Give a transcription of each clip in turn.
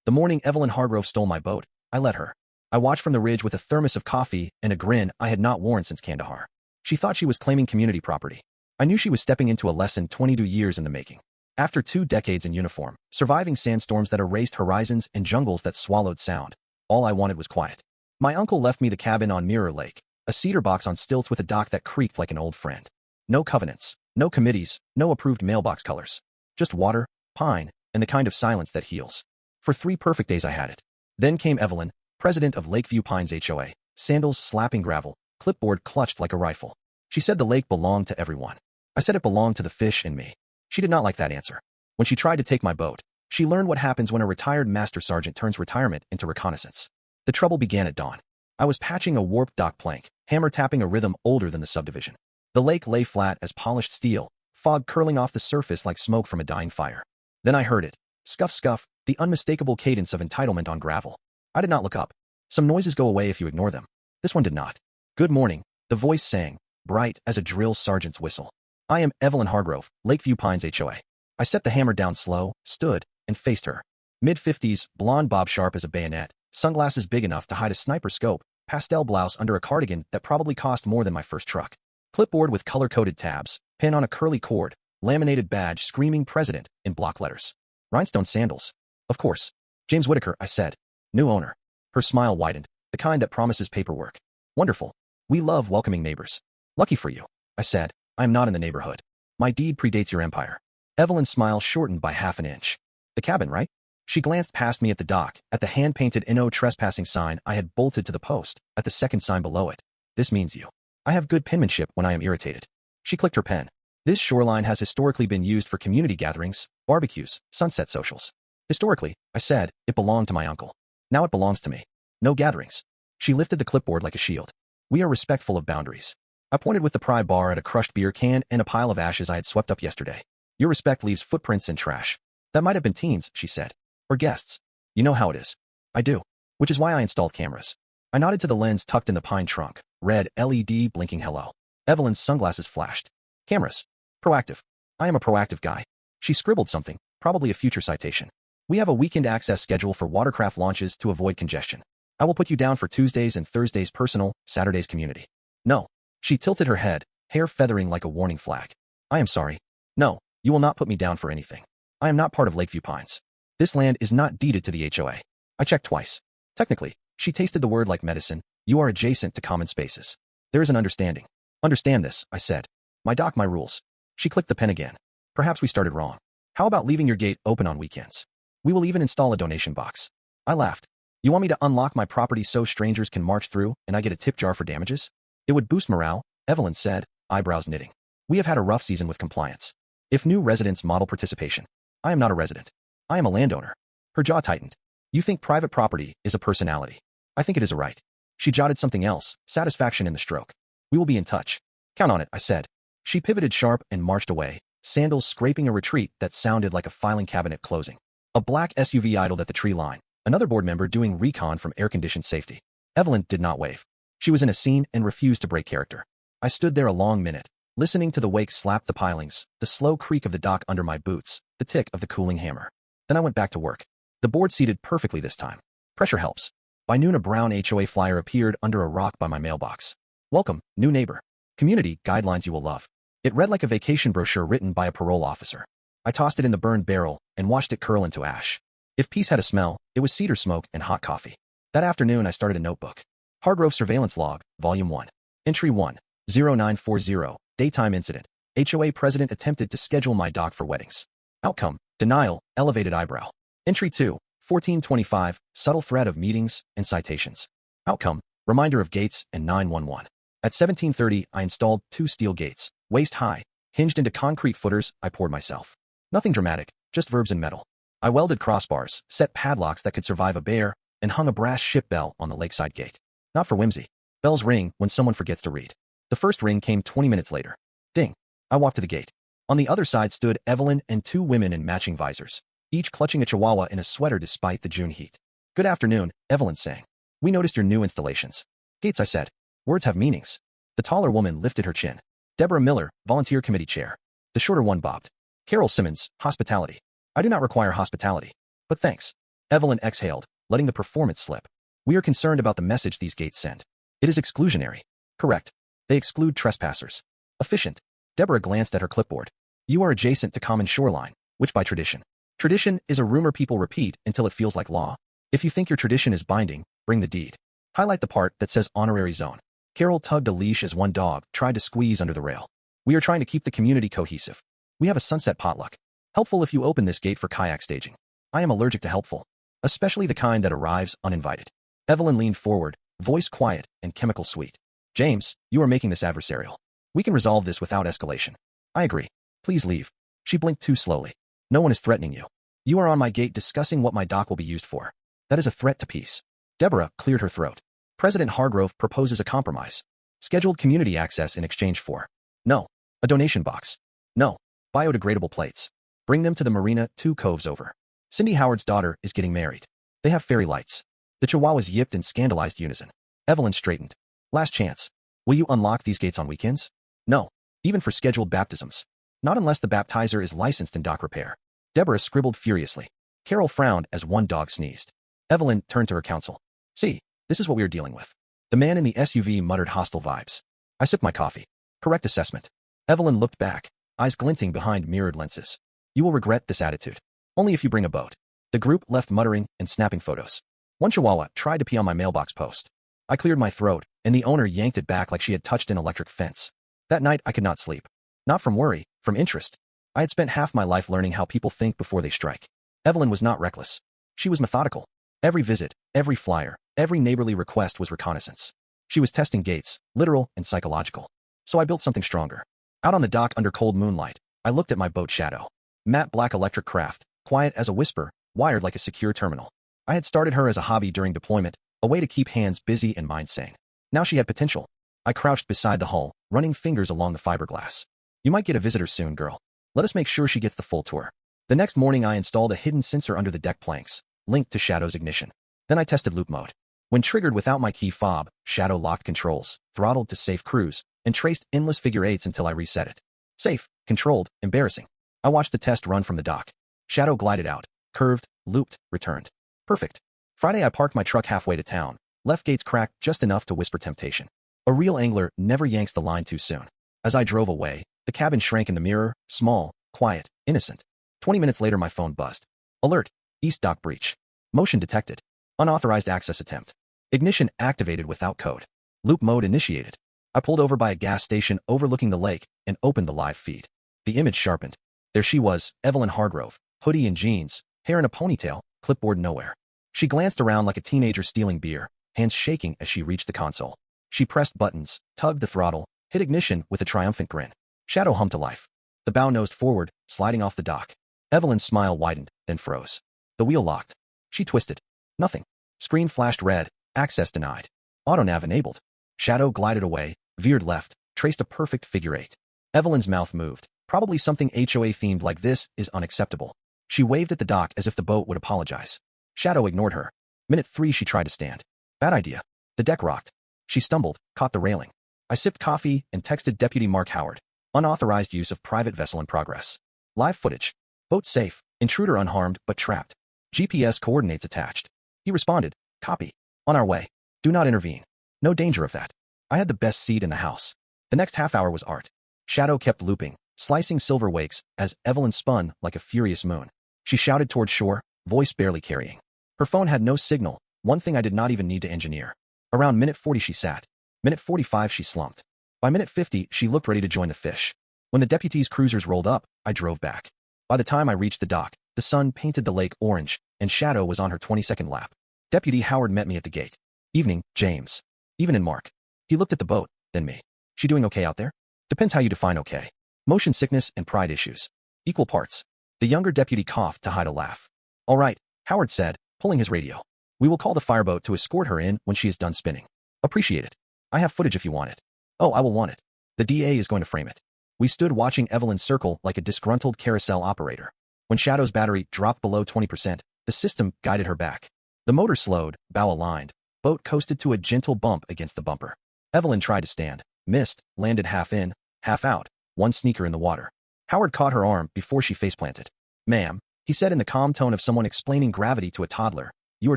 The morning Evelyn Hargrove stole my boat, I let her. I watched from the ridge with a thermos of coffee and a grin I had not worn since Kandahar. She thought she was claiming community property. I knew she was stepping into a lesson 22 years in the making. After 2 decades in uniform, surviving sandstorms that erased horizons and jungles that swallowed sound, all I wanted was quiet. My uncle left me the cabin on Mirror Lake, a cedar box on stilts with a dock that creaked like an old friend. No covenants, no committees, no approved mailbox colors. Just water, pine, and the kind of silence that heals. For 3 perfect days I had it. Then came Evelyn, president of Lakeview Pines HOA, sandals slapping gravel, clipboard clutched like a rifle. She said the lake belonged to everyone. I said it belonged to the fish and me. She did not like that answer. When she tried to take my boat, she learned what happens when a retired master sergeant turns retirement into reconnaissance. The trouble began at dawn. I was patching a warped dock plank, hammer tapping a rhythm older than the subdivision. The lake lay flat as polished steel, fog curling off the surface like smoke from a dying fire. Then I heard it. Scuff, scuff, the unmistakable cadence of entitlement on gravel. I did not look up. Some noises go away if you ignore them. This one did not. Good morning, the voice sang, bright as a drill sergeant's whistle. I am Evelyn Hargrove, Lakeview Pines HOA. I set the hammer down slow, stood, and faced her. Mid-50s, blonde bob sharp as a bayonet, sunglasses big enough to hide a sniper scope, pastel blouse under a cardigan that probably cost more than my first truck. Clipboard with color-coded tabs, pen on a curly cord, laminated badge screaming president in block letters. Rhinestone sandals. Of course. James Whitaker, I said. New owner. Her smile widened, the kind that promises paperwork. Wonderful. We love welcoming neighbors. Lucky for you, I said. I am not in the neighborhood. My deed predates your empire. Evelyn's smile shortened by half an inch. The cabin, right? She glanced past me at the dock, at the hand-painted "No trespassing" sign I had bolted to the post, at the second sign below it. This means you. I have good penmanship when I am irritated. She clicked her pen. This shoreline has historically been used for community gatherings, barbecues, sunset socials. Historically, I said, it belonged to my uncle. Now it belongs to me. No gatherings. She lifted the clipboard like a shield. We are respectful of boundaries. I pointed with the pry bar at a crushed beer can and a pile of ashes I had swept up yesterday. Your respect leaves footprints and trash. That might have been teens, she said. Or guests. You know how it is. I do. Which is why I installed cameras. I nodded to the lens tucked in the pine trunk, red LED blinking hello. Evelyn's sunglasses flashed. Cameras. Proactive. I am a proactive guy. She scribbled something, probably a future citation. We have a weekend access schedule for watercraft launches to avoid congestion. I will put you down for Tuesdays and Thursdays personal, Saturdays community. No. She tilted her head, hair feathering like a warning flag. I am sorry. No, you will not put me down for anything. I am not part of Lakeview Pines. This land is not deeded to the HOA. I checked twice. Technically, she tasted the word like medicine. You are adjacent to common spaces. There is an understanding. Understand this, I said. My dock, my rules. She clicked the pen again. Perhaps we started wrong. How about leaving your gate open on weekends? We will even install a donation box. I laughed. You want me to unlock my property so strangers can march through and I get a tip jar for damages? It would boost morale, Evelyn said, eyebrows knitting. We have had a rough season with compliance. If new residents model participation. I am not a resident. I am a landowner. Her jaw tightened. You think private property is a personality. I think it is a right. She jotted something else, satisfaction in the stroke. We will be in touch. Count on it, I said. She pivoted sharp and marched away, sandals scraping a retreat that sounded like a filing cabinet closing. A black SUV idled at the tree line, another board member doing recon from air-conditioned safety. Evelyn did not wave. She was in a scene and refused to break character. I stood there a long minute, listening to the wake slap the pilings, the slow creak of the dock under my boots, the tick of the cooling hammer. Then I went back to work. The board seated perfectly this time. Pressure helps. By noon a brown HOA flyer appeared under a rock by my mailbox. Welcome, new neighbor. Community guidelines you will love. It read like a vacation brochure written by a parole officer. I tossed it in the burned barrel and watched it curl into ash. If peace had a smell, it was cedar smoke and hot coffee. That afternoon I started a notebook. Hargrove Surveillance Log, Volume 1. Entry 1, 0940, Daytime Incident. HOA President attempted to schedule my dock for weddings. Outcome, denial, elevated eyebrow. Entry 2, 1425, Subtle thread of meetings and citations. Outcome, reminder of gates and 911. At 1730, I installed 2 steel gates, waist high, hinged into concrete footers I poured myself. Nothing dramatic, just verbs and metal. I welded crossbars, set padlocks that could survive a bear, and hung a brass ship bell on the lakeside gate. Not for whimsy. Bells ring when someone forgets to read. The first ring came 20 minutes later. Ding. I walked to the gate. On the other side stood Evelyn and 2 women in matching visors, each clutching a chihuahua in a sweater despite the June heat. Good afternoon, Evelyn sang. We noticed your new installations. Gates, I said. Words have meanings. The taller woman lifted her chin. Deborah Miller, volunteer committee chair. The shorter one bobbed. Carol Simmons, hospitality. I do not require hospitality. But thanks. Evelyn exhaled, letting the performance slip. We are concerned about the message these gates send. It is exclusionary. Correct. They exclude trespassers. Efficient. Deborah glanced at her clipboard. You are adjacent to common shoreline, which by tradition. Tradition is a rumor people repeat until it feels like law. If you think your tradition is binding, bring the deed. Highlight the part that says honorary zone. Carol tugged a leash as one dog tried to squeeze under the rail. We are trying to keep the community cohesive. We have a sunset potluck. Helpful if you open this gate for kayak staging. I am allergic to helpful, especially the kind that arrives uninvited. Evelyn leaned forward, voice quiet and chemical sweet. James, you are making this adversarial. We can resolve this without escalation. I agree. Please leave. She blinked too slowly. No one is threatening you. You are on my gate discussing what my dock will be used for. That is a threat to peace. Deborah cleared her throat. President Hargrove proposes a compromise. Scheduled community access in exchange for. No. A donation box. No. Biodegradable plates. Bring them to the marina 2 coves over. Cindy Howard's daughter is getting married. They have fairy lights. The Chihuahuas yipped in scandalized unison. Evelyn straightened. Last chance. Will you unlock these gates on weekends? No. Even for scheduled baptisms. Not unless the baptizer is licensed in dock repair. Deborah scribbled furiously. Carol frowned as one dog sneezed. Evelyn turned to her counsel. See, this is what we are dealing with. The man in the SUV muttered hostile vibes. I sipped my coffee. Correct assessment. Evelyn looked back, eyes glinting behind mirrored lenses. You will regret this attitude. Only if you bring a boat. The group left muttering and snapping photos. One Chihuahua tried to pee on my mailbox post. I cleared my throat, and the owner yanked it back like she had touched an electric fence. That night I could not sleep. Not from worry, from interest. I had spent half my life learning how people think before they strike. Evelyn was not reckless. She was methodical. Every visit, every flyer, every neighborly request was reconnaissance. She was testing gates, literal and psychological. So I built something stronger. Out on the dock under cold moonlight, I looked at my boat Shadow. Matte black electric craft, quiet as a whisper, wired like a secure terminal. I had started her as a hobby during deployment, a way to keep hands busy and mind sane. Now she had potential. I crouched beside the hull, running fingers along the fiberglass. You might get a visitor soon, girl. Let us make sure she gets the full tour. The next morning I installed a hidden sensor under the deck planks, linked to Shadow's ignition. Then I tested loop mode. When triggered without my key fob, Shadow locked controls, throttled to safe cruise, and traced endless figure eights until I reset it. Safe, controlled, embarrassing. I watched the test run from the dock. Shadow glided out, curved, looped, returned. Perfect. Friday I parked my truck halfway to town, left gates cracked just enough to whisper temptation. A real angler never yanks the line too soon. As I drove away, the cabin shrank in the mirror, small, quiet, innocent. 20 minutes later my phone buzzed. Alert. East dock breach. Motion detected. Unauthorized access attempt. Ignition activated without code. Loop mode initiated. I pulled over by a gas station overlooking the lake and opened the live feed. The image sharpened. There she was, Evelyn Hargrove, hoodie and jeans, hair in a ponytail, clipboard nowhere. She glanced around like a teenager stealing beer, hands shaking as she reached the console. She pressed buttons, tugged the throttle, hit ignition with a triumphant grin. Shadow hummed to life. The bow nosed forward, sliding off the dock. Evelyn's smile widened, then froze. The wheel locked. She twisted. Nothing. Screen flashed red, access denied. Autonav enabled. Shadow glided away, veered left, traced a perfect figure eight. Evelyn's mouth moved. Probably something HOA themed like this is unacceptable. She waved at the dock as if the boat would apologize. Shadow ignored her. Minute 3 she tried to stand. Bad idea. The deck rocked. She stumbled, caught the railing. I sipped coffee and texted Deputy Mark Howard. Unauthorized use of private vessel in progress. Live footage. Boat safe, intruder unharmed but trapped. GPS coordinates attached. He responded, copy. On our way. Do not intervene. No danger of that. I had the best seat in the house. The next half hour was art. Shadow kept looping, slicing silver wakes as Evelyn spun like a furious moon. She shouted toward shore, voice barely carrying. Her phone had no signal, one thing I did not even need to engineer. Around minute 40 she sat. Minute 45 she slumped. By minute 50 she looked ready to join the fish. When the deputy's cruisers rolled up, I drove back. By the time I reached the dock, the sun painted the lake orange, and Shadow was on her 22nd lap. Deputy Howard met me at the gate. Evening, James. Even in Mark. He looked at the boat, then me. She doing okay out there? Depends how you define okay. Motion sickness and pride issues. Equal parts. The younger deputy coughed to hide a laugh. All right, Howard said, pulling his radio. We will call the fireboat to escort her in when she is done spinning. Appreciate it. I have footage if you want it. Oh, I will want it. The DA is going to frame it. We stood watching Evelyn circle like a disgruntled carousel operator. When Shadow's battery dropped below 20%, the system guided her back. The motor slowed, bow aligned. Boat coasted to a gentle bump against the bumper. Evelyn tried to stand, missed, landed half in, half out, one sneaker in the water. Howard caught her arm before she face-planted. Ma'am, He said in the calm tone of someone explaining gravity to a toddler, "You are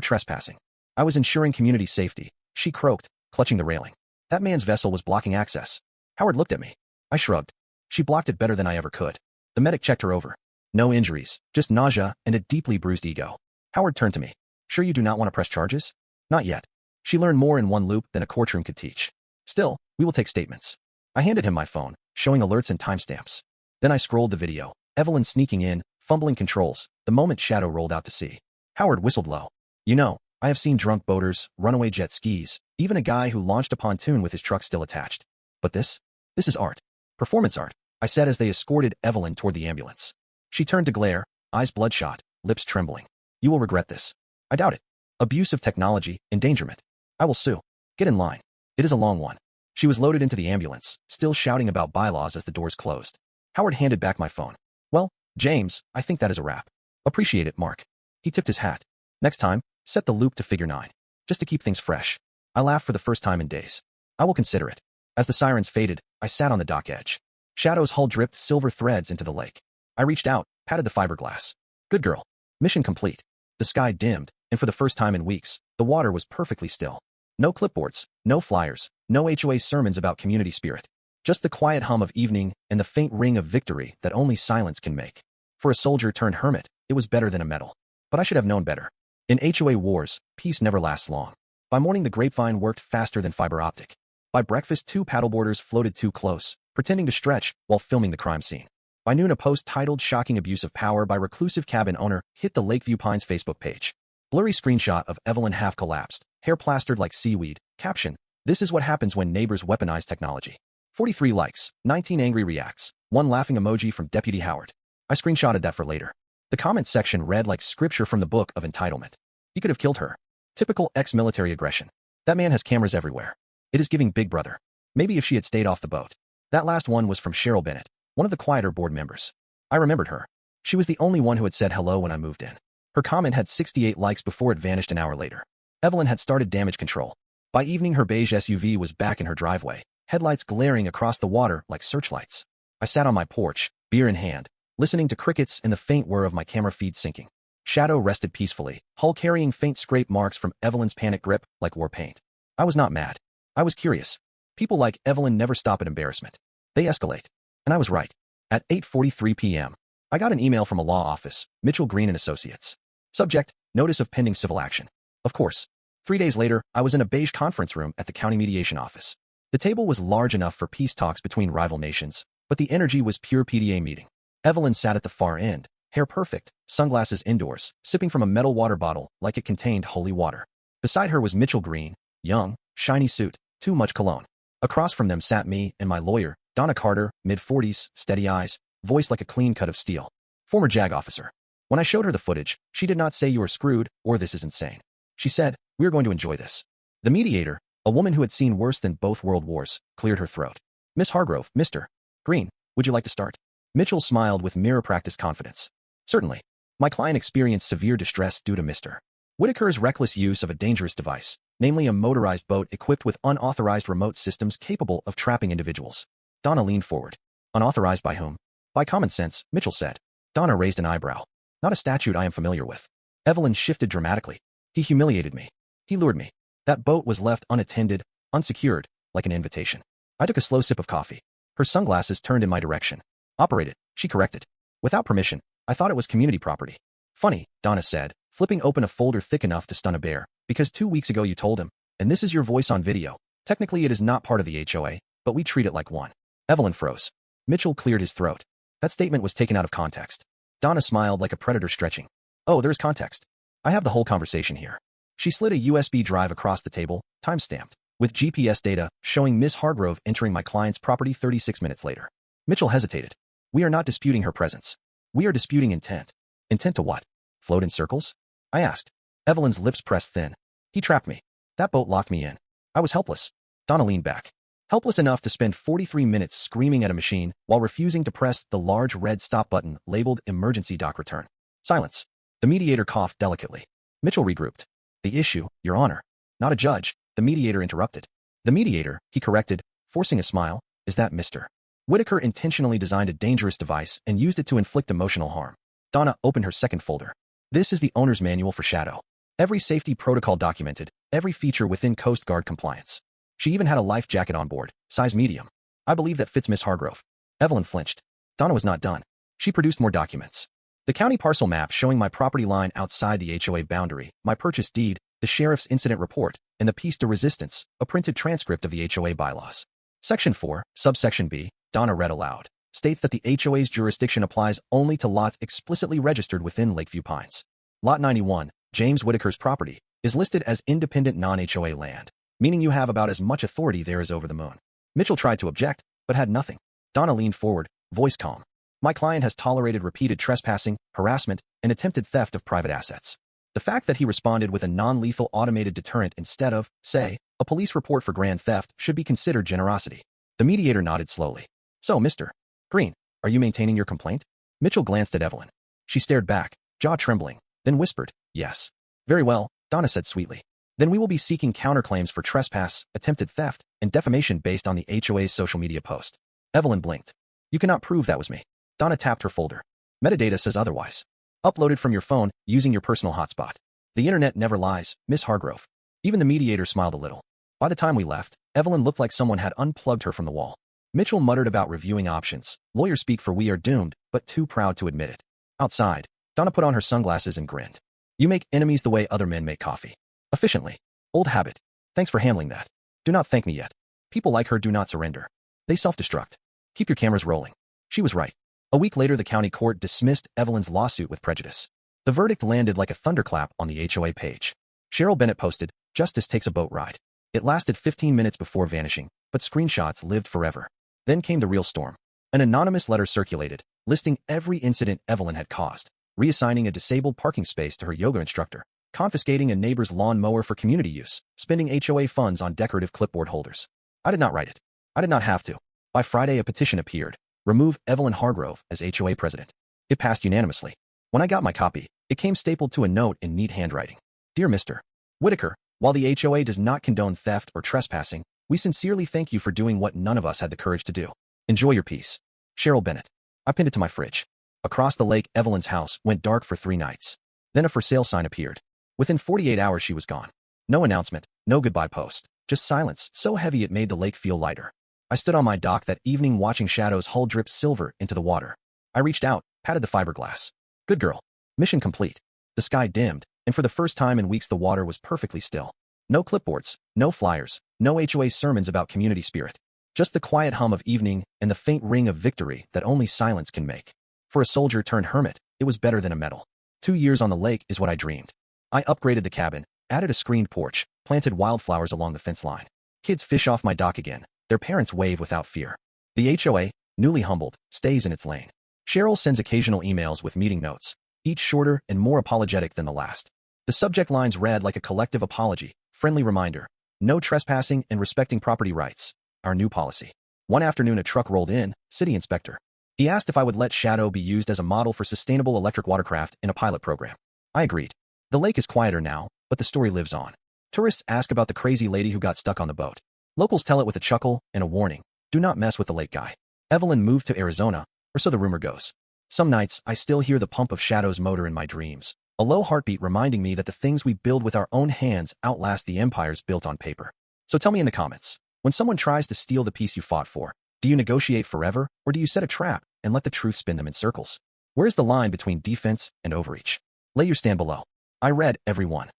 trespassing." "I was ensuring community safety," she croaked, clutching the railing. "That man's vessel was blocking access." Howard looked at me. I shrugged. "She blocked it better than I ever could." The medic checked her over. "No injuries, just nausea and a deeply bruised ego." Howard turned to me. "Sure you do not want to press charges?" "Not yet. She learned more in one loop than a courtroom could teach. Still, we will take statements." I handed him my phone, showing alerts and timestamps. Then I scrolled the video. Evelyn sneaking in, fumbling controls, the moment Shadow rolled out to sea. Howard whistled low. "You know, I have seen drunk boaters, runaway jet skis, even a guy who launched a pontoon with his truck still attached. But this is art. Performance art," I said as they escorted Evelyn toward the ambulance. She turned to glare, eyes bloodshot, lips trembling. "You will regret this." "I doubt it. Abuse of technology, endangerment. I will sue." "Get in line. It is a long one." She was loaded into the ambulance, still shouting about bylaws as the doors closed. Howard handed back my phone. "Well, James, I think that is a wrap." "Appreciate it, Mark." He tipped his hat. "Next time, set the loop to figure 9. Just to keep things fresh." I laughed for the first time in days. "I will consider it." As the sirens faded, I sat on the dock edge. Shadow's hull dripped silver threads into the lake. I reached out, patted the fiberglass. "Good girl. Mission complete." The sky dimmed, and for the first time in weeks, the water was perfectly still. No clipboards, no flyers, no HOA sermons about community spirit. Just the quiet hum of evening and the faint ring of victory that only silence can make. For a soldier turned hermit, it was better than a medal. But I should have known better. In HOA wars, peace never lasts long. By morning the grapevine worked faster than fiber optic. By breakfast 2 paddleboarders floated too close, pretending to stretch while filming the crime scene. By noon a post titled "Shocking Abuse of Power by Reclusive Cabin Owner" hit the Lakeview Pines Facebook page. Blurry screenshot of Evelyn half collapsed, hair plastered like seaweed. Caption: "This is what happens when neighbors weaponize technology." 43 likes, 19 angry reacts, 1 laughing emoji from Deputy Howard. I screenshotted that for later. The comment section read like scripture from the book of entitlement. He could have killed her. Typical ex-military aggression. That man has cameras everywhere. It is giving Big Brother. Maybe if she had stayed off the boat. That last one was from Cheryl Bennett, one of the quieter board members. I remembered her. She was the only one who had said hello when I moved in. Her comment had 68 likes before it vanished an hour later. Evelyn had started damage control. By evening her beige SUV was back in her driveway, headlights glaring across the water like searchlights. I sat on my porch, beer in hand, listening to crickets and the faint whir of my camera feed syncing. Shadow rested peacefully, hull carrying faint scrape marks from Evelyn's panic grip like war paint. I was not mad. I was curious. People like Evelyn never stop at embarrassment. They escalate. And I was right. At 8:43 p.m., I got an email from a law office, Mitchell Green & Associates. Subject: Notice of pending civil action. Of course. 3 days later, I was in a beige conference room at the county mediation office. The table was large enough for peace talks between rival nations, but the energy was pure PDA meeting. Evelyn sat at the far end, hair perfect, sunglasses indoors, sipping from a metal water bottle like it contained holy water. Beside her was Mitchell Green, young, shiny suit, too much cologne. Across from them sat me and my lawyer, Donna Carter, mid-40s, steady eyes, voice like a clean cut of steel. Former JAG officer. When I showed her the footage, she did not say "you are screwed" or "this is insane." She said, "We are going to enjoy this." The mediator, a woman who had seen worse than both world wars, cleared her throat. "Miss Hargrove, Mr. Green, would you like to start?" Mitchell smiled with mirror practice confidence. "Certainly. My client experienced severe distress due to Mr. Whitaker's reckless use of a dangerous device, namely a motorized boat equipped with unauthorized remote systems capable of trapping individuals." Donna leaned forward. "Unauthorized by whom?" "By common sense," Mitchell said. Donna raised an eyebrow. "Not a statute I am familiar with." Evelyn shifted dramatically. "He humiliated me. He lured me. That boat was left unattended, unsecured, like an invitation." I took a slow sip of coffee. Her sunglasses turned in my direction. "Operated," she corrected. "Without permission. I thought it was community property." "Funny," Donna said, flipping open a folder thick enough to stun a bear, "because 2 weeks ago you told him, and this is your voice on video. Technically it is not part of the HOA, but we treat it like one." Evelyn froze. Mitchell cleared his throat. "That statement was taken out of context." Donna smiled like a predator stretching. "Oh, there's context. I have the whole conversation here." She slid a USB drive across the table, time-stamped, with GPS data showing Miss Hargrove entering my client's property 36 minutes later. Mitchell hesitated. "We are not disputing her presence. We are disputing intent." "Intent to what? Float in circles?" I asked. Evelyn's lips pressed thin. "He trapped me. That boat locked me in. I was helpless." Donna leaned back. Helpless enough to spend 43 minutes screaming at a machine while refusing to press the large red stop button labeled "Emergency Dock Return." Silence. The mediator coughed delicately. Mitchell regrouped. "The issue, Your Honor." "Not a judge," the mediator interrupted. "The mediator," he corrected, forcing a smile, "is that Mr. Whitaker intentionally designed a dangerous device and used it to inflict emotional harm. Donna opened her second folder. This is the owner's manual for Shadow. Every safety protocol documented, every feature within Coast Guard compliance. She even had a life jacket on board, size medium. I believe that fits Miss Hargrove. Evelyn flinched. Donna was not done. She produced more documents. The county parcel map showing my property line outside the HOA boundary, my purchase deed, the sheriff's incident report, and the piece de resistance, a printed transcript of the HOA bylaws. Section 4, subsection B, Donna read aloud, states that the HOA's jurisdiction applies only to lots explicitly registered within Lakeview Pines. Lot 91, James Whitaker's property, is listed as independent non-HOA land, meaning you have about as much authority there as over the moon. Mitchell tried to object, but had nothing. Donna leaned forward, voice calm. My client has tolerated repeated trespassing, harassment, and attempted theft of private assets. The fact that he responded with a non-lethal automated deterrent instead of, say, a police report for grand theft should be considered generosity. The mediator nodded slowly. So, Mr. Green, are you maintaining your complaint? Mitchell glanced at Evelyn. She stared back, jaw trembling, then whispered, yes. Very well, Donna said sweetly. Then we will be seeking counterclaims for trespass, attempted theft, and defamation based on the HOA's social media post. Evelyn blinked. You cannot prove that was me. Donna tapped her folder. Metadata says otherwise. Uploaded from your phone using your personal hotspot. The internet never lies, Miss Hargrove. Even the mediator smiled a little. By the time we left, Evelyn looked like someone had unplugged her from the wall. Mitchell muttered about reviewing options. Lawyers speak for we are doomed, but too proud to admit it. Outside, Donna put on her sunglasses and grinned. You make enemies the way other men make coffee. Efficiently. Old habit. Thanks for handling that. Do not thank me yet. People like her do not surrender. They self-destruct. Keep your cameras rolling. She was right. A week later, the county court dismissed Evelyn's lawsuit with prejudice. The verdict landed like a thunderclap on the HOA page. Cheryl Bennett posted, "Justice takes a boat ride." It lasted 15 minutes before vanishing, but screenshots lived forever. Then came the real storm. An anonymous letter circulated, listing every incident Evelyn had caused, reassigning a disabled parking space to her yoga instructor, confiscating a neighbor's lawn mower for community use, spending HOA funds on decorative clipboard holders. I did not write it. I did not have to. By Friday, a petition appeared. Remove Evelyn Hargrove as HOA president. It passed unanimously. When I got my copy, it came stapled to a note in neat handwriting. Dear Mr. Whitaker, while the HOA does not condone theft or trespassing, we sincerely thank you for doing what none of us had the courage to do. Enjoy your peace. Cheryl Bennett. I pinned it to my fridge. Across the lake, Evelyn's house went dark for 3 nights. Then a for sale sign appeared. Within 48 hours, she was gone. No announcement, no goodbye post, just silence so heavy it made the lake feel lighter. I stood on my dock that evening watching Shadow's hull drip silver into the water. I reached out, patted the fiberglass. Good girl. Mission complete. The sky dimmed, and for the first time in weeks the water was perfectly still. No clipboards, no flyers, no HOA sermons about community spirit. Just the quiet hum of evening and the faint ring of victory that only silence can make. For a soldier turned hermit, it was better than a medal. 2 years on the lake is what I dreamed. I upgraded the cabin, added a screened porch, planted wildflowers along the fence line. Kids fish off my dock again. Their parents wave without fear. The HOA, newly humbled, stays in its lane. Cheryl sends occasional emails with meeting notes, each shorter and more apologetic than the last. The subject lines read like a collective apology, friendly reminder, no trespassing and respecting property rights, our new policy. One afternoon a truck rolled in, city inspector. He asked if I would let Shadow be used as a model for sustainable electric watercraft in a pilot program. I agreed. The lake is quieter now, but the story lives on. Tourists ask about the crazy lady who got stuck on the boat. Locals tell it with a chuckle and a warning. Do not mess with the lake guy. Evelyn moved to Arizona, or so the rumor goes. Some nights, I still hear the pump of Shadow's motor in my dreams, a low heartbeat reminding me that the things we build with our own hands outlast the empires built on paper. So tell me in the comments, when someone tries to steal the peace you fought for, do you negotiate forever, or do you set a trap and let the truth spin them in circles? Where's the line between defense and overreach? Lay your stand below. I read every one.